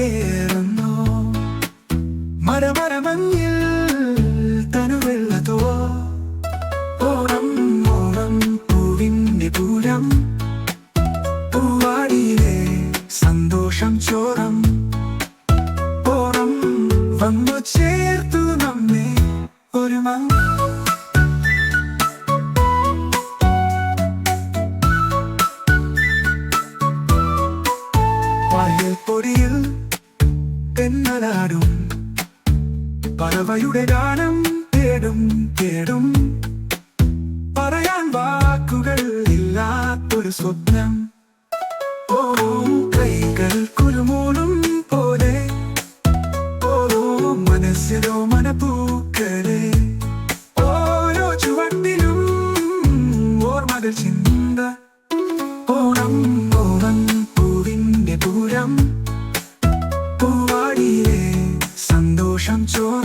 കൊടിയേറുന്നു മരമരമഞ്ഞിൽ തനുവെള്ളതോ ഓണം ഓണം പൂവിന്റെ പൂരം പൂവാടിയിലെ സന്തോഷം ചോരം ഓണം വന്നു ചേർത്തു നമ്മെ ഒരുമ പൊടിയിൽ തെന്നലാടും പറവയുടെ ഗാനം തേടും തേടും പറയാൻ വാക്കുകൾ ഇല്ലാത്തൊരു സ്വപ്നം ഓ കൈകൾ കുരുമൂളും പോലെ ഓ മനസ്സിലോ മനപ്പൂക്കളെ ഓരോ ചുവട്ടിലും ഓർമ്മകൾ ചിന്ത ഓണം ഓണം പൂവിന്റെ പൂരം പൂവാടിയിലെ സന്തോഷം ചോര